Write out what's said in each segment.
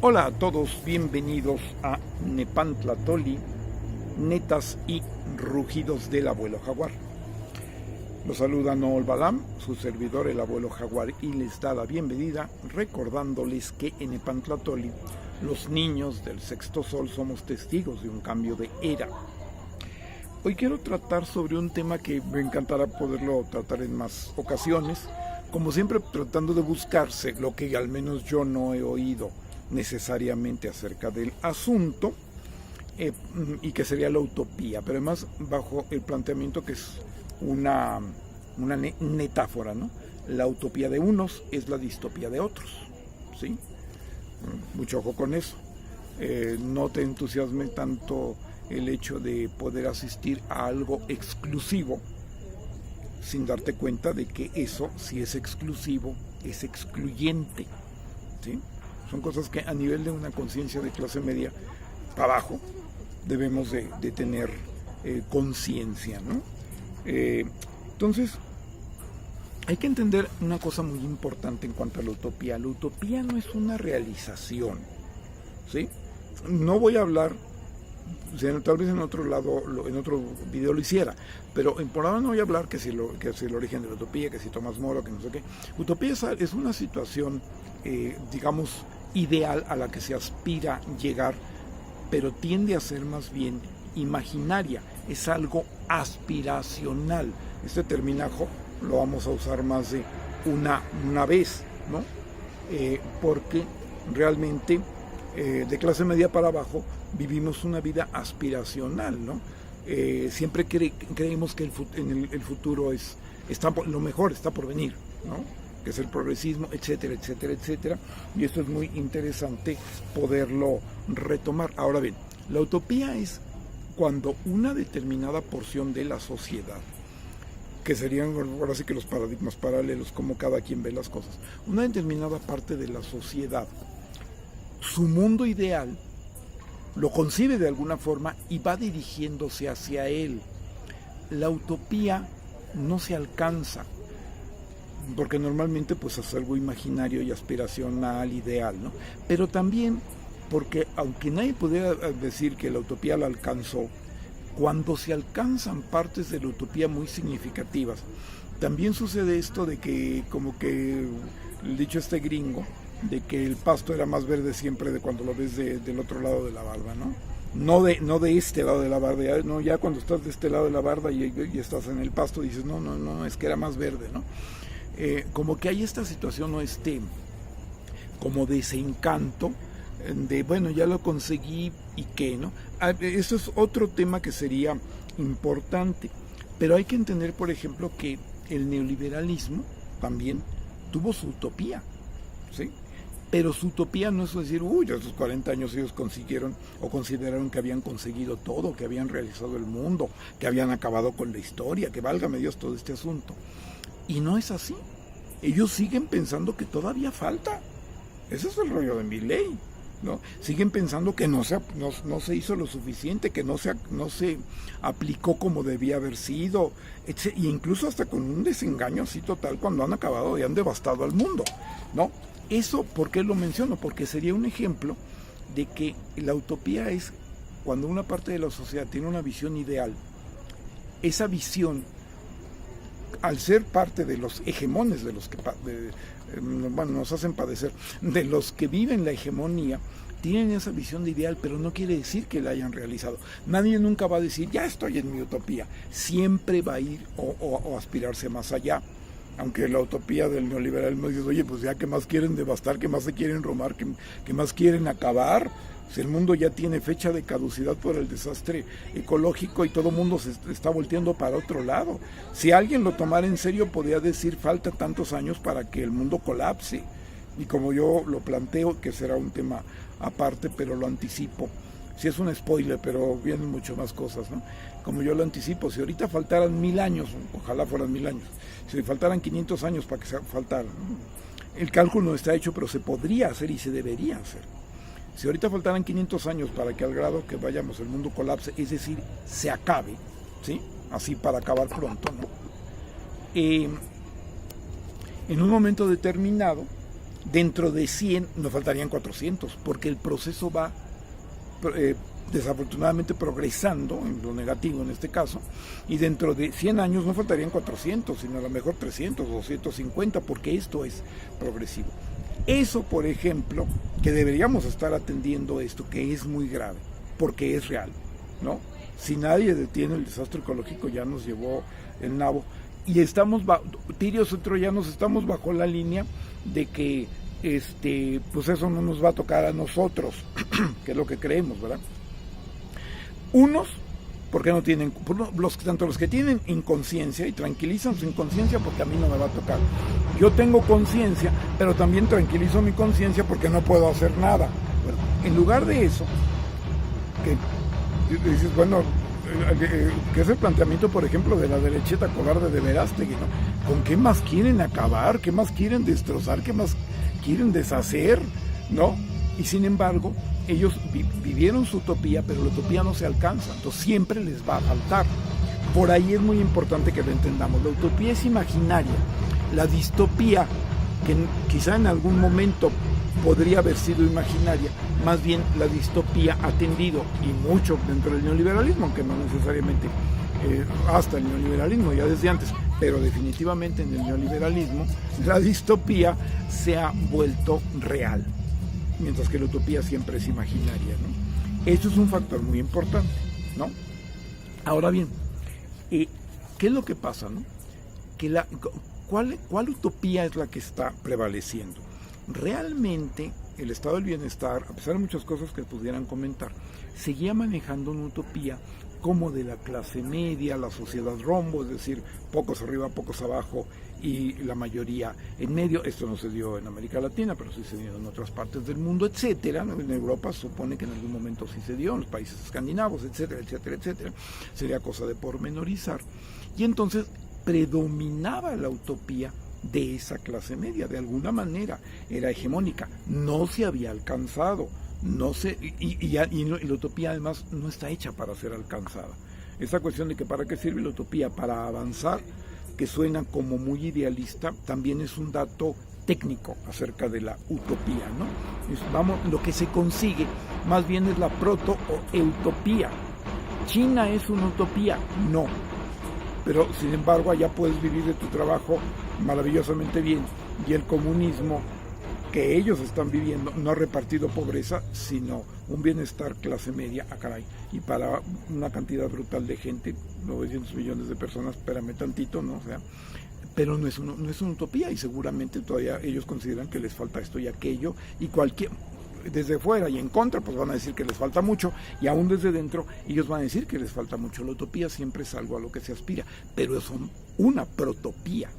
Hola a todos, bienvenidos a Nepantlatoli, netas y rugidos del abuelo jaguar. Los saluda Noel Balam, su servidor el abuelo jaguar, y les da la bienvenida recordándoles que en Nepantlatoli los niños del sexto sol somos testigos de un cambio de era. Hoy quiero tratar sobre un tema que me encantará poderlo tratar en más ocasiones, como siempre tratando de buscarse lo que al menos yo no he oído necesariamente acerca del asunto, y que sería la utopía, pero además bajo el planteamiento que es una metáfora, ¿no? La utopía de unos es la distopía de otros, ¿sí? Mucho ojo con eso. No te entusiasme tanto el hecho de poder asistir a algo exclusivo sin darte cuenta de que eso, si es exclusivo, es excluyente, ¿sí? Son cosas que a nivel de una conciencia de clase media para abajo debemos de tener conciencia, ¿no? Entonces, hay que entender una cosa muy importante en cuanto a la utopía. La utopía no es una realización, ¿sí? No voy a hablar, tal vez en otro lado, en otro video lo hiciera, pero por ahora no voy a hablar que si el origen de la utopía, que si Tomás Moro, que no sé qué. Utopía es una situación, digamos, ideal a la que se aspira llegar, pero tiende a ser más bien imaginaria, es algo aspiracional. Este terminajo lo vamos a usar más de una vez, ¿no? Porque realmente de clase media para abajo vivimos una vida aspiracional, ¿no? Siempre creemos que el futuro lo mejor está por venir, ¿no? Que es el progresismo, etcétera, etcétera, etcétera, y esto es muy interesante poderlo retomar. Ahora bien, la utopía es cuando una determinada porción de la sociedad, que serían ahora sí que los paradigmas paralelos, como cada quien ve las cosas, una determinada parte de la sociedad, su mundo ideal, lo concibe de alguna forma y va dirigiéndose hacia él. La utopía no se alcanza, porque normalmente pues es algo imaginario y aspiracional, ideal, ¿no? Pero también porque aunque nadie pudiera decir que la utopía la alcanzó, cuando se alcanzan partes de la utopía muy significativas, también sucede esto de que, como que el dicho este gringo, de que el pasto era más verde siempre de cuando lo ves del otro lado de la barda, ¿no? No de este lado de la barda, ya cuando estás de este lado de la barda y estás en el pasto dices, no, es que era más verde, ¿no? Como que hay esta situación o como desencanto de, bueno, ya lo conseguí y qué, ¿no? Eso es otro tema que sería importante, pero hay que entender, por ejemplo, que el neoliberalismo también tuvo su utopía, ¿sí? Pero su utopía no es decir, a esos 40 años ellos consiguieron o consideraron que habían conseguido todo, que habían realizado el mundo, que habían acabado con la historia, que válgame Dios todo este asunto. Y no es así. Ellos siguen pensando que todavía falta. Ese es el rollo de Milei, ¿no? Siguen pensando que no se hizo lo suficiente, que no se aplicó como debía haber sido, e incluso hasta con un desengaño así total cuando han acabado y han devastado al mundo, ¿no? Eso, ¿por qué lo menciono? Porque sería un ejemplo de que la utopía es cuando una parte de la sociedad tiene una visión ideal. Esa visión, al ser parte de los hegemones, de los que nos hacen padecer, de los que viven la hegemonía, tienen esa visión de ideal, pero no quiere decir que la hayan realizado. Nadie nunca va a decir, ya estoy en mi utopía. Siempre va a ir o aspirarse más allá. Aunque la utopía del neoliberalismo dice, oye, pues ya, ¿qué más quieren devastar? ¿Qué más se quieren robar? ¿Qué más quieren acabar? Si el mundo ya tiene fecha de caducidad por el desastre ecológico y todo el mundo se está volteando para otro lado. Si alguien lo tomara en serio, podría decir, falta tantos años para que el mundo colapse. Y como yo lo planteo, que será un tema aparte, pero lo anticipo. Sí es un spoiler, pero vienen mucho más cosas, ¿no? Como yo lo anticipo, si ahorita faltaran 1000 años, ojalá fueran 1000 años, si faltaran 500 años para que faltaran, el cálculo no está hecho, pero se podría hacer y se debería hacer. Si ahorita faltaran 500 años para que al grado que vayamos el mundo colapse, es decir, se acabe, ¿sí? Así para acabar pronto, ¿no? En un momento determinado, Dentro de 100 nos faltarían 400, porque el proceso va desafortunadamente progresando, en lo negativo en este caso, y dentro de 100 años no faltarían 400, sino a lo mejor 300, 250, porque esto es progresivo. Eso, por ejemplo, que deberíamos estar atendiendo esto, que es muy grave, porque es real, ¿no? Si nadie detiene el desastre ecológico, ya nos llevó el nabo, y estamos, tirios y troyanos, estamos bajo la línea de que pues eso no nos va a tocar a nosotros, que es lo que creemos, ¿verdad? Unos, porque no tienen, tanto los que tienen inconsciencia y tranquilizan su inconsciencia porque a mí no me va a tocar. Yo tengo conciencia, pero también tranquilizo mi conciencia porque no puedo hacer nada. Bueno, en lugar de eso, que dices, bueno, que es el planteamiento, por ejemplo, de la derecheta cobarde de Verástegui, ¿no? ¿Con qué más quieren acabar? ¿Qué más quieren destrozar? ¿Qué más quieren deshacer? ¿No? Y sin embargo, ellos vivieron su utopía, pero la utopía no se alcanza, entonces siempre les va a faltar. Por ahí es muy importante que lo entendamos. La utopía es imaginaria. La distopía, que quizá en algún momento podría haber sido imaginaria, más bien la distopía ha tendido, y mucho dentro del neoliberalismo, aunque no necesariamente hasta el neoliberalismo, ya desde antes, pero definitivamente en el neoliberalismo la distopía se ha vuelto real, mientras que la utopía siempre es imaginaria, ¿no? Eso es un factor muy importante, ¿no? Ahora bien, ¿qué es lo que pasa, no? ¿Cuál utopía es la que está prevaleciendo? Realmente el estado del bienestar, a pesar de muchas cosas que pudieran comentar, seguía manejando una utopía como de la clase media, la sociedad rombo, es decir, pocos arriba, pocos abajo y la mayoría en medio. Esto no se dio en América Latina, pero sí se dio en otras partes del mundo, etcétera. En Europa supone que en algún momento sí se dio, en los países escandinavos, etcétera, etcétera, etcétera. Sería cosa de pormenorizar. Y entonces predominaba la utopía de esa clase media, de alguna manera era hegemónica, no se había alcanzado, y la utopía además no está hecha para ser alcanzada. Esa cuestión de que para qué sirve la utopía, para avanzar, que suena como muy idealista, también es un dato técnico acerca de la utopía, ¿no? Lo que se consigue más bien es la proto-utopía. ¿China es una utopía? No. Pero sin embargo allá puedes vivir de tu trabajo maravillosamente bien, y el comunismo que ellos están viviendo no ha repartido pobreza, sino un bienestar clase media, caray, y para una cantidad brutal de gente, 900 millones de personas, espérame tantito, ¿no? O sea, pero no es una utopía, y seguramente todavía ellos consideran que les falta esto y aquello, y desde fuera y en contra, pues van a decir que les falta mucho, y aún desde dentro ellos van a decir que les falta mucho. La utopía siempre es algo a lo que se aspira, pero es una protopía,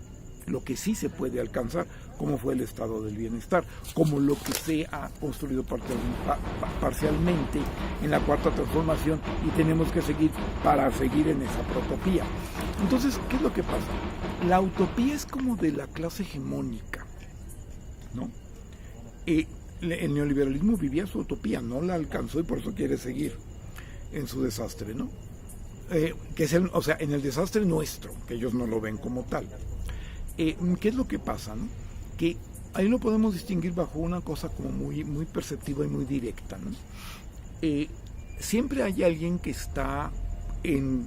lo que sí se puede alcanzar, como fue el estado del bienestar, como lo que se ha construido parcialmente en la cuarta transformación, y tenemos que seguir para seguir en esa protopía. Entonces, ¿qué es lo que pasa? La utopía es como de la clase hegemónica, ¿no? El neoliberalismo vivía su utopía, no la alcanzó y por eso quiere seguir en su desastre, ¿no? Que es en el desastre nuestro, que ellos no lo ven como tal. ¿Qué es lo que pasa, no? Que ahí lo podemos distinguir bajo una cosa como muy, muy perceptiva y muy directa, ¿no? Siempre hay alguien que está en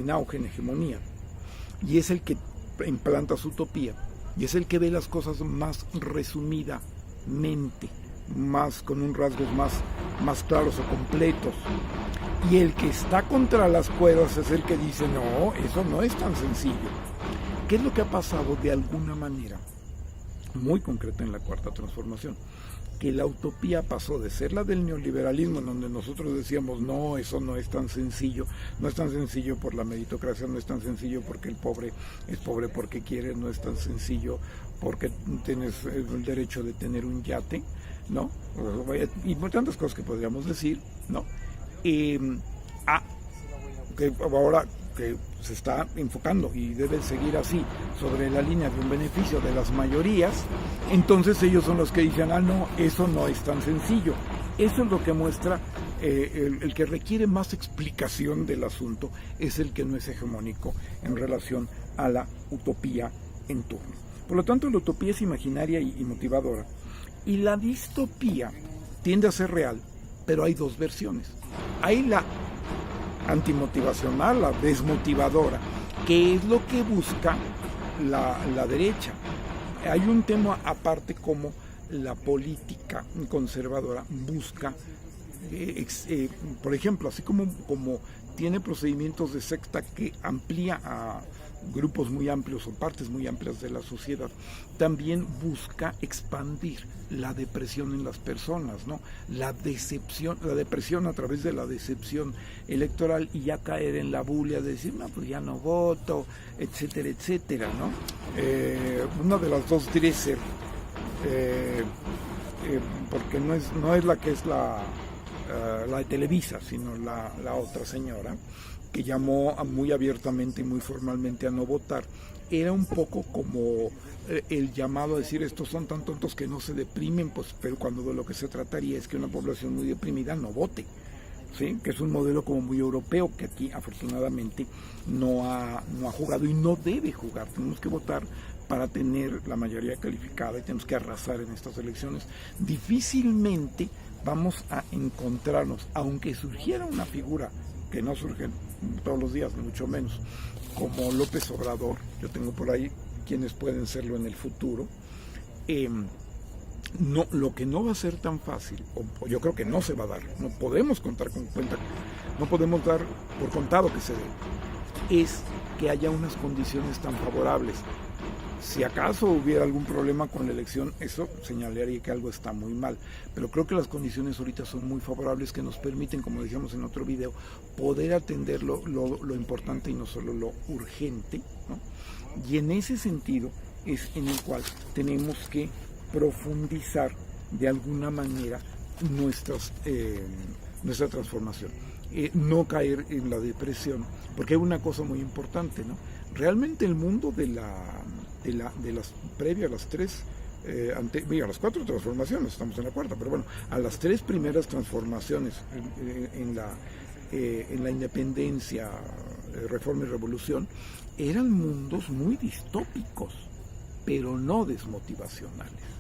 auge, en hegemonía, y es el que implanta su utopía, y es el que ve las cosas más resumidamente, más con un rasgos más claros o completos. Y el que está contra las cuerdas es el que dice, no, eso no es tan sencillo. ¿Qué es lo que ha pasado de alguna manera muy concreta en la cuarta transformación? Que la utopía pasó de ser la del neoliberalismo, en donde nosotros decíamos, no, eso no es tan sencillo por la meritocracia, no es tan sencillo porque el pobre es pobre porque quiere, no es tan sencillo porque tienes el derecho de tener un yate, ¿no? Y tantas cosas que podríamos decir, ¿no? Que ahora que se está enfocando y debe seguir así sobre la línea de un beneficio de las mayorías, entonces ellos son los que dicen, no, eso no es tan sencillo. Eso es lo que muestra el que requiere más explicación del asunto, es el que no es hegemónico en relación a la utopía en turno. Por lo tanto, la utopía es imaginaria y motivadora. Y la distopía tiende a ser real, pero hay dos versiones. Hay la antimotivacional, la desmotivadora, que es lo que busca la derecha. Hay un tema aparte como la política conservadora busca, por ejemplo, así como tiene procedimientos de secta que amplía a grupos muy amplios o partes muy amplias de la sociedad, también busca expandir la depresión en las personas, ¿no? La depresión a través de la decepción electoral, y ya caer en la bulia de decir, no, pues ya no voto, etcétera, etcétera, ¿no? Una de las dos Dresser, porque no es la que es la de Televisa, sino la otra señora, que llamó muy abiertamente y muy formalmente a no votar, era un poco como el llamado a decir, estos son tan tontos que no se deprimen, pues, pero cuando de lo que se trataría es que una población muy deprimida no vote, ¿sí? Que es un modelo como muy europeo, que aquí afortunadamente no ha jugado y no debe jugar. Tenemos que votar para tener la mayoría calificada y tenemos que arrasar en estas elecciones. Difícilmente vamos a encontrarnos, aunque surgiera una figura que no surge todos los días, ni mucho menos, como López Obrador. Yo tengo por ahí quienes pueden serlo en el futuro. Lo que no va a ser tan fácil, o yo creo que no se va a dar, no podemos contar con cuenta, no podemos dar por contado que se dé, es que haya unas condiciones tan favorables. Si acaso hubiera algún problema con la elección, eso señalaría que algo está muy mal. Pero creo que las condiciones ahorita son muy favorables, que nos permiten, como decíamos en otro video, poder atender lo importante y no solo lo urgente, ¿no? Y en ese sentido es en el cual tenemos que profundizar de alguna manera nuestra transformación. No caer en la depresión, porque hay una cosa muy importante, ¿no? Realmente el mundo de las previas, las tres, a las 4 transformaciones, estamos en la 4ª, pero bueno, a las 3 primeras transformaciones en la independencia, reforma y revolución, eran mundos muy distópicos, pero no desmotivacionales.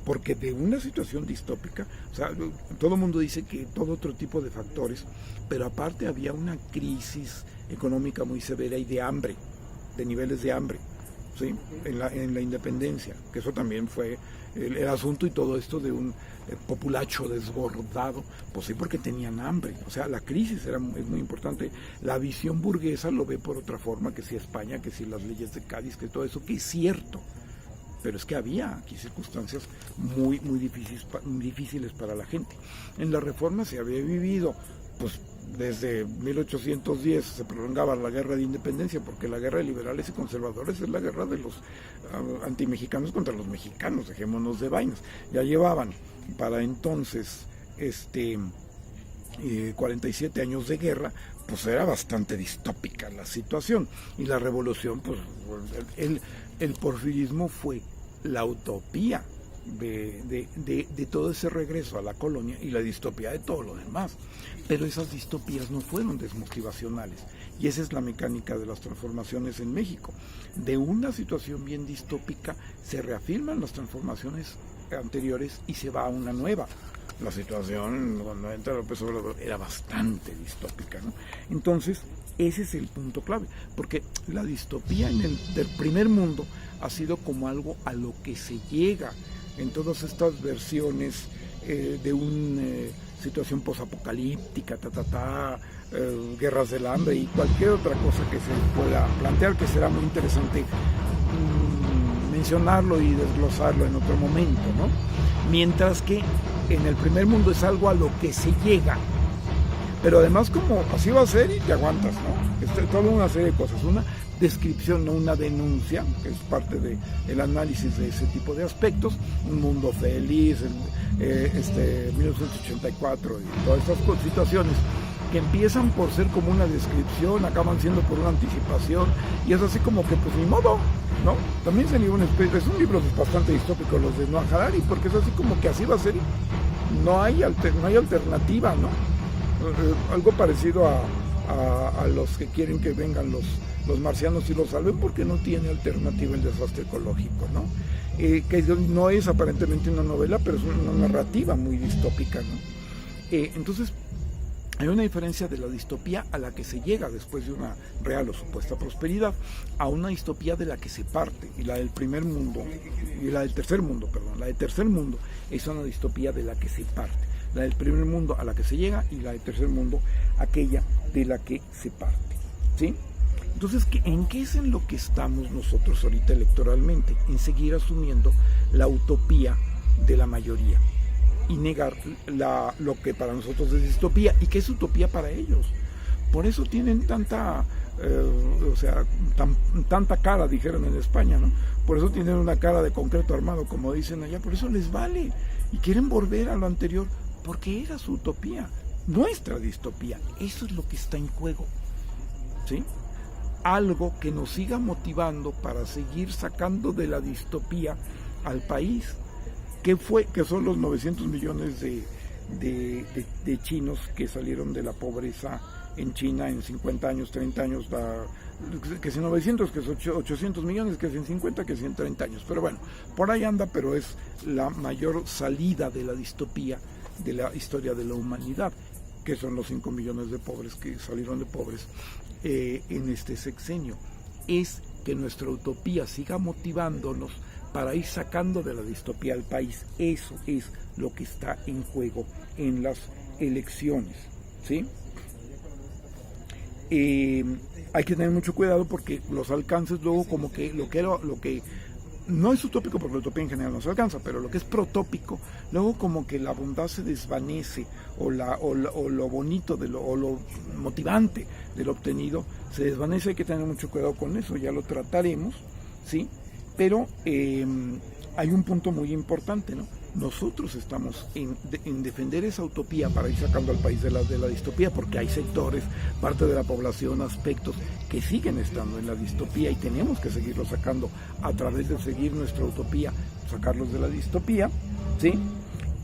Porque de una situación distópica, o sea, todo el mundo dice que todo otro tipo de factores, pero aparte había una crisis económica muy severa y de hambre, de niveles de hambre, ¿sí? en la independencia, que eso también fue el asunto, y todo esto de un populacho desbordado, pues sí, porque tenían hambre. O sea, la crisis es muy importante. La visión burguesa lo ve por otra forma, que si España, que si las leyes de Cádiz, que todo eso, que es cierto. Pero es que había aquí circunstancias muy difíciles para la gente. En la reforma se había vivido, pues desde 1810 se prolongaba la guerra de independencia, porque la guerra de liberales y conservadores es la guerra de los antimexicanos contra los mexicanos, dejémonos de vainas. Ya llevaban para entonces 47 años de guerra, pues era bastante distópica la situación. Y la revolución, pues el porfirismo fue la utopía de todo ese regreso a la colonia y la distopía de todo lo demás. Pero esas distopías no fueron desmotivacionales, y esa es la mecánica de las transformaciones en México. De una situación bien distópica se reafirman las transformaciones anteriores y se va a una nueva. La situación cuando entra López Obrador era bastante distópica, ¿no? Entonces, ese es el punto clave, porque la distopía del primer mundo ha sido como algo a lo que se llega en todas estas versiones de una situación posapocalíptica, guerras del hambre y cualquier otra cosa que se pueda plantear, que será muy interesante mencionarlo y desglosarlo en otro momento, ¿no? Mientras que en el primer mundo es algo a lo que se llega, pero además como así va a ser y te aguantas, ¿no? Es toda una serie de cosas, una descripción, no una denuncia, que es parte del análisis de ese tipo de aspectos. Un mundo feliz, 1984 y todas estas situaciones que empiezan por ser como una descripción, acaban siendo por una anticipación, y es así como que pues ni modo, ¿no? También se dio es un libro bastante distópico, los de Noah Harari, porque es así como que así va a ser, no hay alternativa, ¿no? Algo parecido a los que quieren que vengan los marcianos sí lo salven porque no tiene alternativa el desastre ecológico, ¿no? Que no es aparentemente una novela, pero es una narrativa muy distópica, ¿no? Entonces, hay una diferencia de la distopía a la que se llega después de una real o supuesta prosperidad, a una distopía de la que se parte, y la del primer mundo, y la del tercer mundo, perdón, la del tercer mundo es una distopía de la que se parte, la del primer mundo a la que se llega, y la del tercer mundo aquella de la que se parte, ¿sí? Entonces, ¿en qué es en lo que estamos nosotros ahorita electoralmente? En seguir asumiendo la utopía de la mayoría y negar lo que para nosotros es distopía y que es utopía para ellos. Por eso tienen tanta cara, dijeron en España, ¿no? Por eso tienen una cara de concreto armado, como dicen allá, por eso les vale y quieren volver a lo anterior, porque era su utopía, nuestra distopía. Eso es lo que está en juego, ¿sí? Algo que nos siga motivando para seguir sacando de la distopía al país, que son los 900 millones de chinos que salieron de la pobreza en China en 50 años, 30 años, que si 900, que es 800 millones, que si en 50, que si en 30 años. Pero bueno, por ahí anda, pero es la mayor salida de la distopía de la historia de la humanidad, que son los 5 millones de pobres que salieron de pobres en este sexenio. Es que nuestra utopía siga motivándonos para ir sacando de la distopía al país. Eso es lo que está en juego en las elecciones, ¿sí? Hay que tener mucho cuidado porque los alcances luego como que lo que no es utópico, porque la utopía en general no se alcanza, pero lo que es protópico, luego como que la bondad se desvanece o lo bonito o lo motivante del obtenido se desvanece. Hay que tener mucho cuidado con eso, ya lo trataremos, ¿sí? Pero hay un punto muy importante, ¿no? Nosotros estamos en defender esa utopía para ir sacando al país de la distopía, porque hay sectores, parte de la población, aspectos que siguen estando en la distopía y tenemos que seguirlos sacando a través de seguir nuestra utopía, sacarlos de la distopía, ¿sí?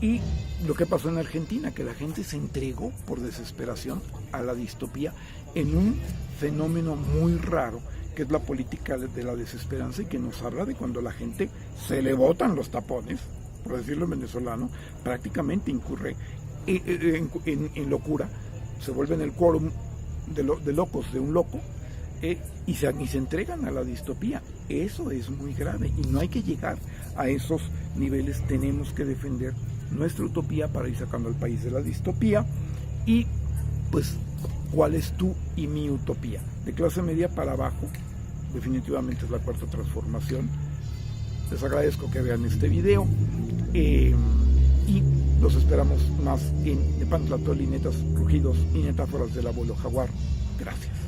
Y lo que pasó en Argentina, que la gente se entregó por desesperación a la distopía en un fenómeno muy raro, que es la política de la desesperanza, y que nos habla de cuando la gente se le botan los tapones, por decirlo en venezolano, prácticamente incurre en locura, se vuelve en el quórum de locos de un loco, y se entregan a la distopía. Eso es muy grave y no hay que llegar a esos niveles. Tenemos que defender nuestra utopía para ir sacando al país de la distopía. Y pues, ¿cuál es tu y mi utopía? De clase media para abajo, definitivamente es la cuarta transformación. Les agradezco que vean este video y los esperamos más en Nepantla Tolí, netas, rugidos y metáforas del abuelo jaguar. Gracias.